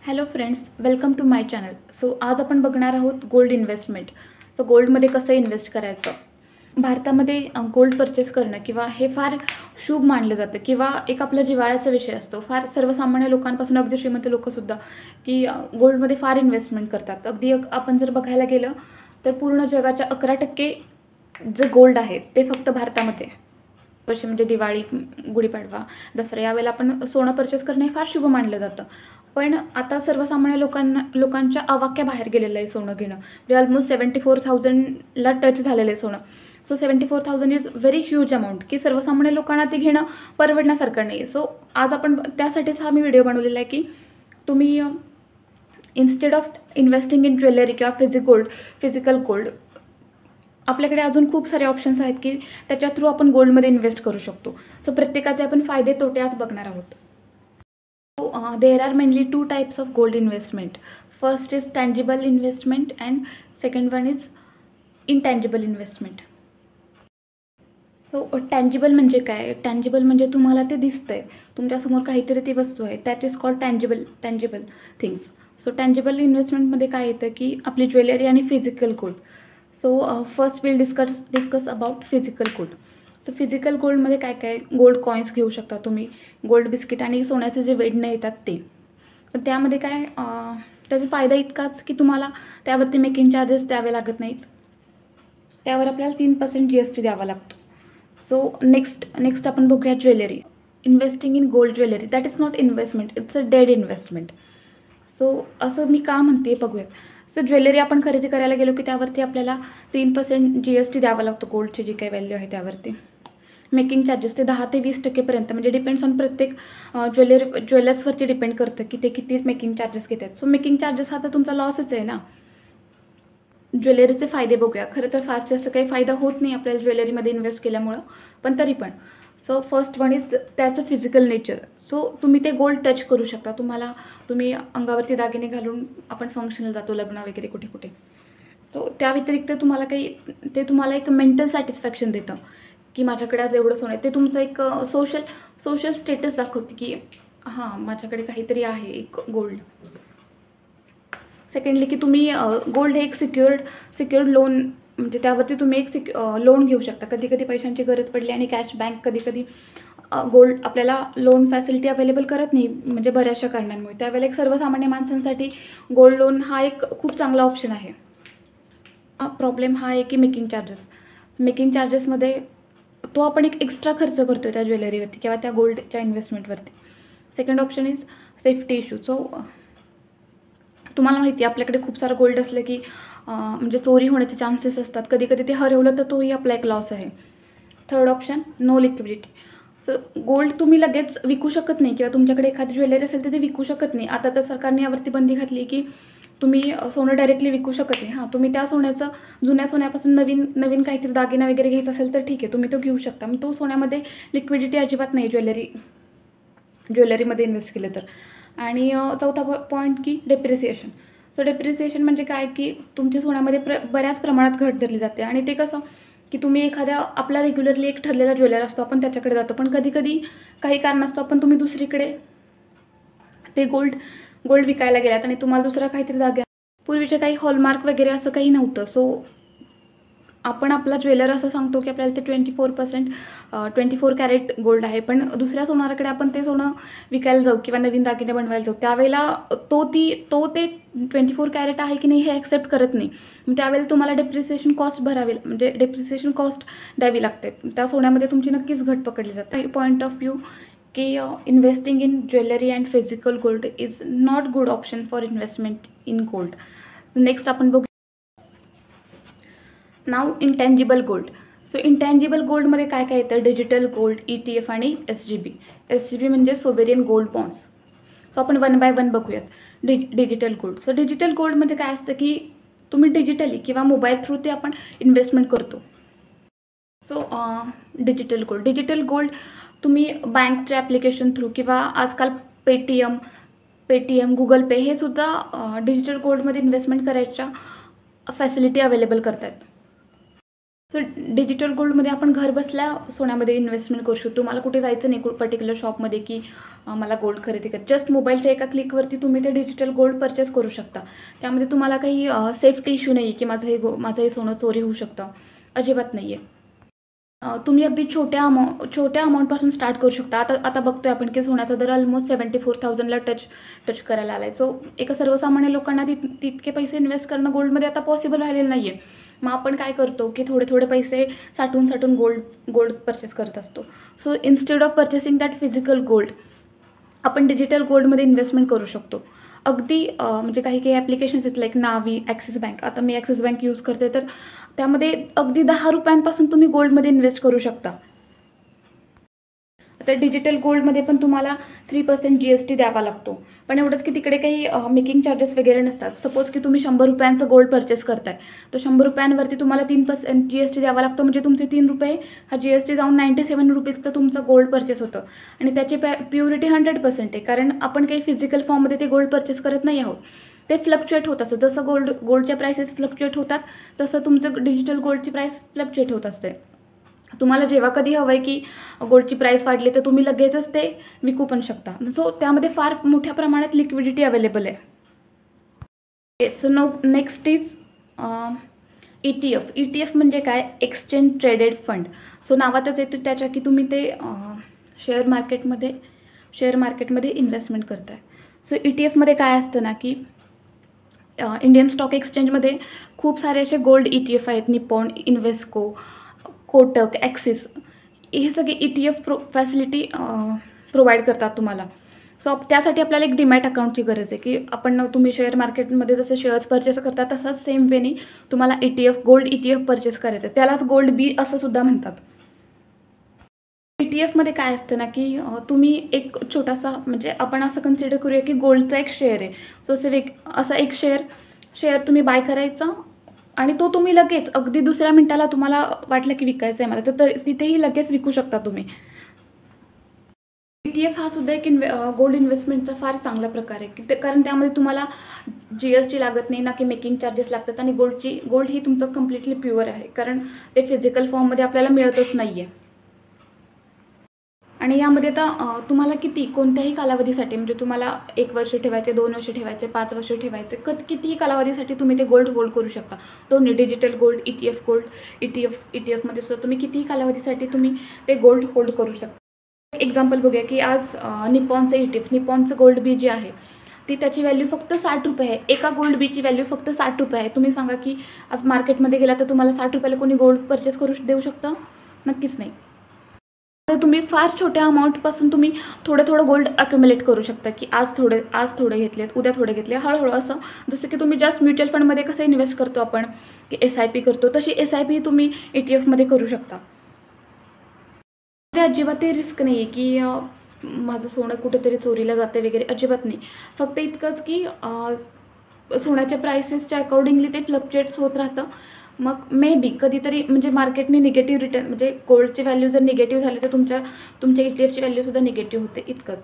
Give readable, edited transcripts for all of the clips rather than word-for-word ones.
Hello friends, welcome to my channel. So आज आपण बघणार आहोत गोल्ड इन्व्हेस्टमेंट. सो गोल्डमध्ये कसं इन्व्हेस्ट करायचं. भारतामध्ये गोल्ड परचेस करणं किंवा हे फार शुभ मानलं जातं किंवा एक आपला जिव्हाळ्याचा विषय असतो. फार सर्वसामान्य लोकांपासून अगदी श्रीमंत लोकंसुद्धा की गोल्डमध्ये फार इन्व्हेस्टमेंट करतात. अगदी आपण जर बघायला गेलं तर पूर्ण जगाच्या 11% जे गोल्ड आहे ते फक्त भारतामध्ये. वर्षी म्हणजे दिवाळी, गुढीपाडवा, दसरा यावेळेला आपण सोनं परचेस करणं हे फार शुभ मानलं जातं. पण आता सर्वसामान्य लोकांच्या आवाक्याबाहेर गेलेलं आहे सोनं घेणं. म्हणजे ऑलमोस्ट 74,000ला टच झालेलं आहे सोनं. So 74,000 is very huge amount की सर्वसामान्य लोकांना ते घेणं परवडण्यासारखं नाही. सो आज आपण त्यासाठीच हा मी व्हिडिओ बनवलेला आहे की तुम्ही instead of investing in jewellery किंवा फिजिकल गोल्ड आपल्याकडे अजून खूप सारे ऑप्शन्स आहेत की त्याच्या थ्रू आपण गोल्डमध्ये इन्व्हेस्ट करू शकतो. सो प्रत्येकाचे आपण फायदे तोटे आज बघणार आहोत. There are mainly two types of gold investment. First is tangible investment and second one is intangible investment. So tangible म्हणजे काय? टँजिबल म्हणजे तुम्हाला ते दिसतंय, तुमच्यासमोर काहीतरी ती वस्तू आहे, that is called tangible things. So tangible इन्व्हेस्टमेंटमध्ये काय येतं की आपली ज्वेलरी आणि physical gold. So first will discuss about physical gold. So physical गोल्डमध्ये काय काय? गोल्ड कॉईन्स घेऊ शकता तुम्ही, गोल्ड बिस्किट आणि सोन्याचे जे वेडणे येतात ते. पण त्यामध्ये काय त्याचा फायदा इतकाच की तुम्हाला त्यावरती मेकिंग चार्जेस द्यावे लागत नाहीत. त्यावर आपल्याला 3% GST द्यावा लागतो. सो नेक्स्ट आपण बघूया jewellery. Investing in gold jewellery that is not investment, it's a dead investment. So असं मी का म्हणते बघूयात. सो ज्वेलरी आपण खरेदी करायला गेलो की त्यावरती आपल्याला 3% GST द्यावा लागतो. गोल्डची जी काही व्हॅल्यू आहे त्यावरती. मेकिंग चार्जेस ते 10 ते 20% म्हणजे डिपेंड्स ऑन प्रत्येक ज्वेलर्सवरती डिपेंड करतं की ते किती मेकिंग चार्जेस घेतात. सो मेकिंग चार्जेस हा तर तुमचा लॉसच आहे ना. ज्वेलरीचे फायदे बघूया. खरं तर फारसे असं काही फायदा होत नाही आपल्याला ज्वेलरीमध्ये इन्व्हेस्ट केल्यामुळं, पण तरी पण. सो फर्स्ट वन इज त्याचं फिजिकल नेचर. सो तुम्ही ते गोल्ड टच करू शकता. तुम्ही अंगावरती दागिने घालून आपण फंक्शनला जातो, लग्न वगैरे कुठे कुठे. सो त्या व्यतिरिक्त तुम्हाला एक मेंटल सॅटिस्फॅक्शन देतं की माझ्याकडे आज एवढं सोनं आहे. ते तुमचं एक सोशल स्टेटस दाखवते की हां, माझ्याकडे काहीतरी आहे एक गोल्ड. सेकंडली की तुम्ही गोल्ड हे एक सिक्युअर्ड लोन म्हणजे त्यावरती तुम्ही एक लोन घेऊ शकता. कधी पैशांची गरज पडली आणि कॅश बँक कधी गोल्ड आपल्याला लोन फॅसिलिटी अवेलेबल करत नाही म्हणजे बऱ्याचशा कारणांमुळे. त्यावेळेला एक सर्वसामान्य माणसांसाठी गोल्ड लोन हा एक खूप चांगला ऑप्शन आहे. प्रॉब्लेम हा आहे की मेकिंग चार्जेसमध्ये तो आपण एक एक्स्ट्रा खर्च करतो त्या ज्वेलरीवरती किंवा त्या गोल्डच्या इन्व्हेस्टमेंटवरती. Second option is safety issue. So तुम्हाला माहिती आहे आपल्याकडे खूप सारं गोल्ड असलं की म्हणजे चोरी होण्याचे चान्सेस असतात. कधी ते हरवलं तर तोही आपला एक लॉस आहे. Third option no liquidity. So gold तुम्ही लगेच विकू शकत नाही किंवा तुमच्याकडे एखादी ज्वेलरी असेल तर ते विकू शकत नाही. आता तर सरकारने यावरती बंदी घातली की तुम्ही सोनं डायरेक्टली विकू शकत नाही. हां, तुम्ही त्या सोन्याचं जुन्या सोन्यापासून नवीन काहीतरी दागिना वगैरे घ्यायचा असेल तर ठीक आहे, तुम्ही तो घेऊ शकता. मग तो सोन्यामध्ये लिक्विडिटी अजिबात नाही ज्वेलरीमध्ये इन्व्हेस्ट केलं तर. आणि चौथा पॉईंट की डेप्रिसिएशन. सो डेप्रिसिएशन म्हणजे काय की तुमच्या सोन्यामध्ये बऱ्याच प्रमाणात घट धरली जाते. आणि ते कसं की तुम्ही एखाद्या आपला रेग्युलरली एक ठरलेला ज्वेलर असतो, आपण त्याच्याकडे जातो, पण कधी काही कारण असतो तुम्ही दुसरीकडे ते गोल्ड विकायला गेलात आणि तुम्हाला दुसरा काहीतरी जागा. पूर्वीचे काही हॉलमार्क वगैरे असं काही नव्हतं. सो आपण आपला ज्वेलर असं सांगतो की आपल्याला ते 24 कॅरेट गोल्ड आहे, पण दुसऱ्या सोनाराकडे आपण ते सोनं विकायला जाऊ किंवा नवीन दागिने बनवायला जाऊ, त्यावेळेला तो ते 24 कॅरेट आहे की नाही हे ॲक्सेप्ट करत नाही. त्यावेळेला तुम्हाला डेप्रिसिएशन कॉस्ट द्यावी लागते. त्या सोन्यामध्ये तुमची नक्कीच घट पकडली जाते. पॉईंट ऑफ व्ह्यू की investing in jewellery and physical gold is not good option for investment in gold. Next आपण बघू नाव इंटँजिबल गोल्ड. सो इंटँजिबल गोल्डमध्ये काय येतं? डिजिटल गोल्ड, ETF आणि SGB म्हणजे सोवेरियन गोल्ड बॉन्ड्स. सो आपण 1 बाय 1 बघूयात. Digital gold. So digital गोल्डमध्ये काय असतं की तुम्ही डिजिटली किंवा मोबाईल थ्रू ते आपण इन्व्हेस्टमेंट करतो. सो डिजिटल गोल्ड तुम्ही बँकच्या ॲप्लिकेशन थ्रू किंवा आजकाल पेटीएम, गुगल पे हे सुद्धा डिजिटल गोल्डमध्ये इन्व्हेस्टमेंट करायच्या फॅसिलिटी अवेलेबल करतात. सो डिजिटल गोल्डमध्ये आपण घर बसल्या सोन्यामध्ये इन्व्हेस्टमेंट करू शकतो. तुम्हाला कुठे जायचं नाही पर्टिक्युलर शॉपमध्ये की मला गोल्ड खरेदी करायचं. जस्ट मोबाईलच्या एका क्लिकवरती तुम्ही ते डिजिटल गोल्ड परचेस करू शकता. त्यामध्ये तुम्हाला काही सेफ्टी इश्यू नाही की माझं हे सोनं चोरी होऊ शकतं, अजिबात नाही आहे. तुम्ही अगदी छोट्या अमाऊंटपासून स्टार्ट करू शकता. आता बघतोय आपण की सोन्याचा दर ऑलमोस्ट 74,000ला टच करायला आला आहे. सो एका सर्वसामान्य लोकांना तितके पैसे इन्व्हेस्ट करणं गोल्डमध्ये आता पॉसिबल राहिलेलं नाही आहे. मग आपण काय करतो की थोडे पैसे साठवून गोल्ड परचेस करत असतो. So instead of purchasing that physical gold, आपण डिजिटल गोल्डमध्ये इन्व्हेस्टमेंट करू शकतो. अगदी म्हणजे काही ॲप्लिकेशन्स आहेत लाईक नावी, ॲक्सिस बँक. आता मी ॲक्सिस बँक यूज करते, तर त्यामध्ये अगदी 10 रुपयांपासून तुम्ही गोल्डमध्ये इन्व्हेस्ट करू शकता. आता डिजिटल गोल्डमध्ये पण तुम्हाला 3% GST द्यावा लागतो. पण एवढंच की तिकडे काही मेकिंग चार्जेस वगैरे नसतात. सपोज की तुम्ही 100 रुपयांचं गोल्ड परचेस करताय, तर 100 रुपयांवरती तुम्हाला 3% GST द्यावा लागतो. म्हणजे तुमचे 3 रुपये हा GST जाऊन 97 रुपीजचं तुमचं गोल्ड परचेस होतं. आणि त्याची प्युरिटी 100% आहे, कारण आपण काही फिजिकल फॉर्ममध्ये ते गोल्ड परचेस करत नाही आहोत. ते फ्लक्च्युएट होत असतं. जसं गोल्डच्या प्राइसेस फ्लक्च्युएट होतात, तसं तुमचं डिजिटल गोल्डची प्राईस फ्लक्च्युएट होत असते. तुम्हाला जेव्हा कधी हवं आहे की गोल्डची प्राईस वाढली, तर तुम्ही लगेचच ते विकू पण शकता. सो त्यामध्ये फार मोठ्या प्रमाणात लिक्विडिटी अवेलेबल आहे. So next is ETF. ETF म्हणजे काय? Exchange traded fund. सो नावातच येतो त्याच्या की तुम्ही ते शेअर मार्केटमध्ये इन्व्हेस्टमेंट करताय. सो ETFमध्ये काय असतं ना की इंडियन स्टॉक एक्सचेंजमध्ये खूप सारे असे गोल्ड ETF आहेत. निपॉन, इन्व्हेस्को, कोटक, ॲक्सिस, हे सगळे ETF फॅसिलिटी प्रोव्हाइड करतात तुम्हाला. सो त्यासाठी आपल्याला एक डीमॅट अकाउंटची गरज आहे की तुम्ही शेअर मार्केटमध्ये जसे शेअर्स परचेस करता, तसंच सेम वेनी तुम्हाला गोल्ड ETF परचेस करायचं. त्यालाच गोल्ड बी असं सुद्धा म्हणतात. ETFमध्ये काय असतं ना की तुम्ही एक छोटासा, म्हणजे आपण असं कन्सिडर करूया की गोल्डचा एक शेअर आहे. सो असा एक शेअर तुम्ही बाय करायचा आणि तो तुम्ही लगेच अगदी दुसऱ्या मिनिटाला तुम्हाला वाटलं की विकायचं आहे मला, तर तिथेही लगेच विकू शकता तुम्ही. ETF हा सुद्धा एक गोल्ड इन्व्हेस्टमेंटचा फार चांगला प्रकार आहे की कारण त्यामध्ये तुम्हाला GST लागत नाही, ना की मेकिंग चार्जेस लागतात. आणि गोल्ड ही तुमचं कम्प्लिटली प्युअर आहे, कारण ते फिजिकल फॉर्ममध्ये आपल्याला मिळतच नाही आहे. आणि यामध्ये आता तुम्हाला कोणत्याही कालावधीसाठी, म्हणजे तुम्हाला 1 वर्ष ठेवायचे, 2 वर्ष ठेवायचे, 5 वर्ष ठेवायचे, कितीही कालावधीसाठी तुम्ही ते गोल्ड होल्ड करू शकता. दोन्ही डिजिटल गोल्ड, ETFमध्ये सुद्धा तुम्ही कितीही कालावधीसाठी तुम्ही ते गोल्ड होल्ड करू शकता. एक्झाम्पल बघूया की आज निपॉनचं ETF, निपॉनचं गोल्ड बी जी आहे ती त्याची व्हॅल्यू फक्त 60 रुपये आहे. एका गोल्ड बीची व्हॅल्यू फक्त 60 रुपये आहे. तुम्ही सांगा की आज मार्केटमध्ये गेला तर तुम्हाला 60 रुपयाला कोणी गोल्ड परचेस देऊ शकतं? नक्कीच नाही. तर तुम्ही फार छोट्या अमाऊंटपासून तुम्ही थोडं गोल्ड अक्युमुलेट करू शकता की आज थोडे घेतलेत, उद्या थोडे घेतले, हळूहळू असं. जसं की तुम्ही जस्ट म्युच्युअल फंडमध्ये कसं इन्व्हेस्ट करतो आपण की SIP करतो, तशी SIP तुम्ही ETFमध्ये करू शकता. ते अजिबातही रिस्क नाही आहे की माझं सोनं कुठेतरी चोरीला जाते वगैरे, अजिबात नाही. फक्त इतकंच की सोन्याच्या प्राइसेसच्या अकॉर्डिंगली ते फ्लक्च्युएट्स होत राहतं. मग मे बी कधीतरी म्हणजे मार्केटने निगेटिव्ह रिटर्न, म्हणजे गोल्डची व्हॅल्यू जर निगेटिव्ह झाली तर तुमच्या ETFची व्हॅल्यूसुद्धा निगेटिव्ह होते, इतकंच.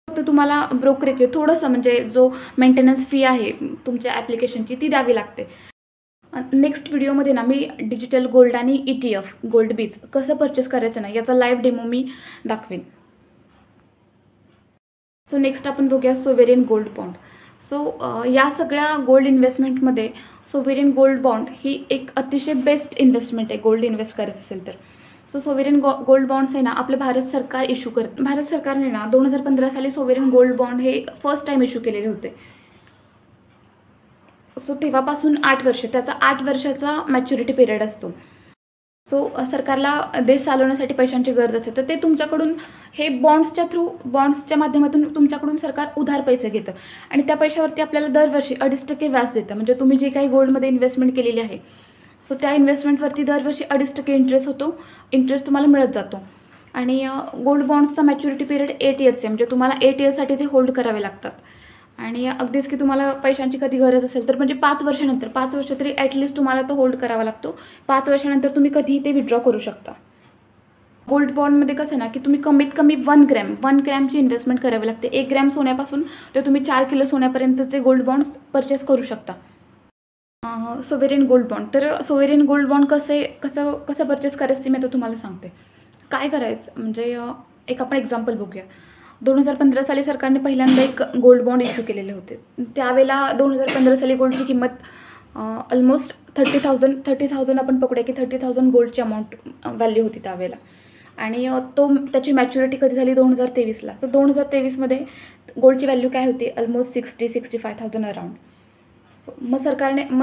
फक्त तुम्हाला ब्रोकरेज थोडंसं, म्हणजे जो मेंटेनन्स फी आहे तुमच्या ॲप्लिकेशनची, ती द्यावी लागते. नेक्स्ट व्हिडिओमध्ये ना मी डिजिटल गोल्ड आणि ETF गोल्ड बीज कसं परचेस करायचं ना याचा लाईव्ह डेमो मी दाखवेन. सो नेक्स्ट आपण बघूया सोवेरियन गोल्ड बॉन्ड. सो या सगळ्या गोल्ड इन्व्हेस्टमेंटमध्ये सोवेरियन गोल्ड बॉन्ड ही एक अतिशय बेस्ट इन्व्हेस्टमेंट आहे गोल्ड इन्व्हेस्ट करायचं असेल तर. सो सोवेरियन गोल्ड बॉन्ड्स आहे ना आपलं भारत सरकार इश्यू करतं. भारत सरकारने ना 2015 साली सोवेरियन गोल्ड बॉन्ड हे फर्स्ट टाईम इश्यू केलेले होते. सो तेव्हापासून 8 वर्ष, त्याचा 8 वर्षाचा मॅच्युरिटी पिरियड असतो. सो सरकारला देश चालवण्यासाठी पैशांची गरज असते, तर ते तुमच्याकडून हे बॉन्ड्सच्या माध्यमातून तुमच्याकडून सरकार उधार पैसे घेतं आणि त्या पैशावरती आपल्याला दरवर्षी 2.5% व्याज देतं. म्हणजे तुम्ही जे काही गोल्डमध्ये इन्व्हेस्टमेंट केलेली आहे, सो त्या इन्व्हेस्टमेंटवरती दरवर्षी 2.5% इंटरेस्ट तुम्हाला मिळत जातो. आणि गोल्ड बॉन्ड्सचा मॅच्युरिटी पिरियड 8 इयर्स आहे, म्हणजे तुम्हाला 8 इयर्ससाठी ते होल्ड करावे लागतात. आणि अगदीच की तुम्हाला पैशांची कधी गरज असेल तर म्हणजे 5 वर्ष तरी ॲटलिस्ट तुम्हाला तो होल्ड करावा लागतो. 5 वर्षानंतर तुम्ही कधीही ते विड्रॉ करू शकता. गोल्ड बॉन्डमध्ये कसं ना की तुम्ही कमीत कमी 1 ग्रॅमची इन्व्हेस्टमेंट करावी लागते. 1 ग्रॅम सोन्यापासून ते तुम्ही 4 किलो सोन्यापर्यंतचे गोल्ड बॉन्ड्स परचेस करू शकता. Sovereign gold bond. तर सोवेरियन गोल्ड बॉन्ड कसं परचेस करायचं ते मी आता तुम्हाला सांगते. काय करायचं म्हणजे एक आपण एक्झाम्पल बघूया. 2015 साली सरकारने पहिल्यांदा एक गोल्ड बॉन्ड इश्यू केलेले होते. त्यावेळेला 2015 साली गोल्डची किंमत ऑलमोस्ट 30,000 आपण पकडूया की 30,000 गोल्डची अमाऊंट व्हॅल्यू होती त्यावेळेला. आणि त्याची मॅच्युरिटी कधी झाली 2023ला. सो 2023मध्ये गोल्डची व्हॅल्यू काय होती ऑलमोस्ट 65,000 अराउंड. सो मग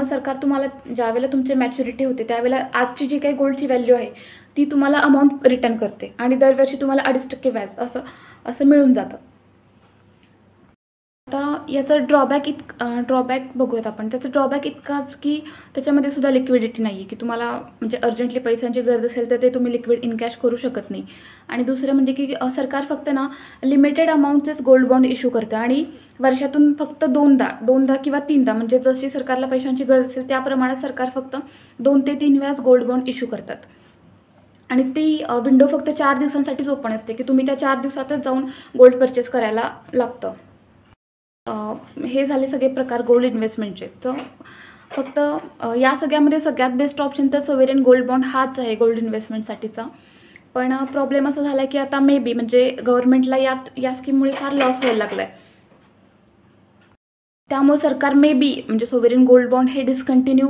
सरकार तुम्हाला ज्यावेळेला तुमची मॅच्युरिटी होते त्यावेळेला आजची जी काही गोल्डची व्हॅल्यू आहे ती तुम्हाला अमाऊंट रिटर्न करते आणि दरवर्षी तुम्हाला 2.5% व्याज असं मिळून जातं. आता याचं ड्रॉबॅक बघूयात आपण. त्याचं ड्रॉबॅक इतकाच की त्याच्यामध्ये सुद्धा लिक्विडिटी नाही आहे की तुम्हाला म्हणजे अर्जंटली पैशांची गरज असेल तर ते तुम्ही लिक्विड इन कॅश करू शकत नाही. आणि दुसरं म्हणजे की सरकार फक्त ना लिमिटेड अमाऊंटचेच गोल्ड बॉन्ड इश्यू करतं आणि वर्षातून फक्त दोनदा किंवा 3दा म्हणजे जशी सरकारला पैशांची गरज असेल त्याप्रमाणे सरकार फक्त 2 ते 3 वेळाच गोल्ड बॉन्ड इश्यू करतात. आणि ती विंडो फक्त 4 दिवसांसाठीच ओपन असते की तुम्ही त्या 4 दिवसातच जाऊन गोल्ड परचेस करायला लागतं. हे झाले सगळे प्रकार गोल्ड इन्व्हेस्टमेंटचे. तर फक्त या सगळ्यामध्ये सगळ्यात बेस्ट ऑप्शन तर सोवेरियन गोल्ड बॉन्ड हाच आहे गोल्ड इन्व्हेस्टमेंटसाठीचा. पण प्रॉब्लेम असा झाला आहे की आता मे बी म्हणजे गव्हर्नमेंटला या स्कीममुळे फार लॉस व्हायला लागला आहे. त्यामुळे सरकार मे बी म्हणजे सोवेरियन गोल्ड बॉन्ड हे डिस्कंटिन्यू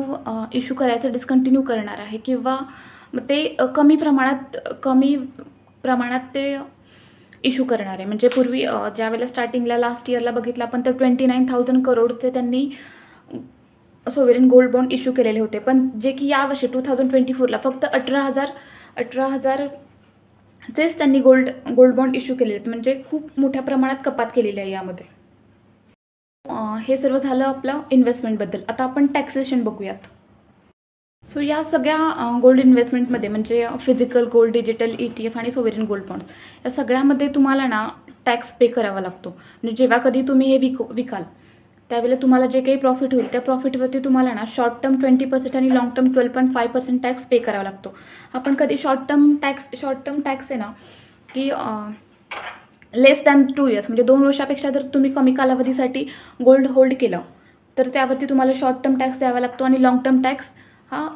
करणार आहे किंवा ते कमी प्रमाणात ते इश्यू करणार आहे. म्हणजे पूर्वी ज्यावेळेला स्टार्टिंगला लास्ट इयरला बघितलं आपण तर 29,000 करोडचे त्यांनी सोवेरियन गोल्ड बॉन्ड इश्यू केलेले होते. पण जे की यावर्षी 2024ला फक्त 18,000चेच त्यांनी गोल्ड बॉन्ड इश्यू केलेले आहेत. म्हणजे खूप मोठ्या प्रमाणात कपात केलेली आहे यामध्ये. हे सर्व झालं आपलं इन्व्हेस्टमेंटबद्दल. आता आपण टॅक्सेशन बघूयात. सो या सगळ्या गोल्ड इन्व्हेस्टमेंटमध्ये म्हणजे फिजिकल गोल्ड, डिजिटल ETF आणि सोवेरियन गोल्ड बॉन्ड्स या सगळ्यामध्ये तुम्हाला ना टॅक्स पे करावा लागतो. म्हणजे जेव्हा कधी तुम्ही हे विकाल त्यावेळेला तुम्हाला जे काही प्रॉफिट होईल त्या प्रॉफिटवरती तुम्हाला ना शॉर्ट टर्म 20% आणि लाँग टर्म 12.5% टॅक्स पे करावा लागतो. आपण कधी शॉर्ट टर्म टॅक्स आहे ना की लेस दॅन 2 इयर्स म्हणजे 2 वर्षापेक्षा जर तुम्ही कमी कालावधीसाठी गोल्ड होल्ड केलं तर त्यावरती तुम्हाला शॉर्ट टर्म टॅक्स द्यावा लागतो आणि लाँग टर्म टॅक्स हा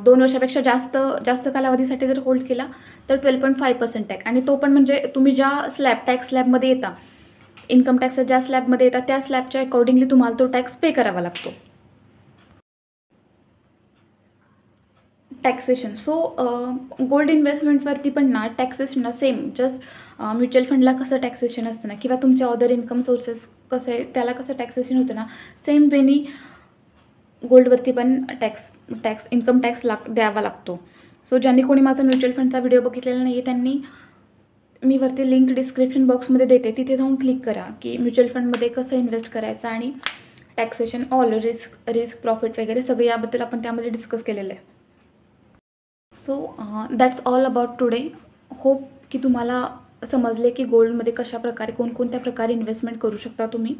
2 वर्षापेक्षा जास्त कालावधीसाठी जर होल्ड केला तर 12.5% टॅक्स. आणि तो पण म्हणजे तुम्ही ज्या टॅक्स स्लॅबमध्ये येता इन्कम टॅक्सच्या ज्या स्लॅबमध्ये येतात त्या स्लॅबच्या अकॉर्डिंगली तुम्हाला तो टॅक्स पे करावा लागतो. टॅक्सेशन. सो गोल्ड इन्व्हेस्टमेंटवरती पण ना टॅक्सेशन ना सेम जस्ट म्युच्युअल फंडला कसं टॅक्सेशन असतं ना किंवा तुमच्या अदर इन्कम सोर्सेस कसं आहे त्याला कसं टॅक्सेशन होतं ना सेम वेनी गोल्डवरती पण इन्कम टॅक्स द्यावा लागतो. सो ज्यांनी कोणी माझा म्युच्युअल फंडचा व्हिडिओ बघितलेला नाही आहे त्यांनी मी वरती लिंक डिस्क्रिप्शन बॉक्समध्ये देते तिथे जाऊन क्लिक करा की म्युच्युअल फंडमध्ये कसं इन्व्हेस्ट करायचं आणि टॅक्सेशन ऑल रिस्क प्रॉफिट वगैरे सगळं याबद्दल आपण त्यामध्ये डिस्कस केलेलं आहे. So that's all about today. Hope की तुम्हाला समजले की गोल्डमध्ये कशाप्रकारे कोणकोणत्या प्रकारे इन्व्हेस्टमेंट करू शकता तुम्ही.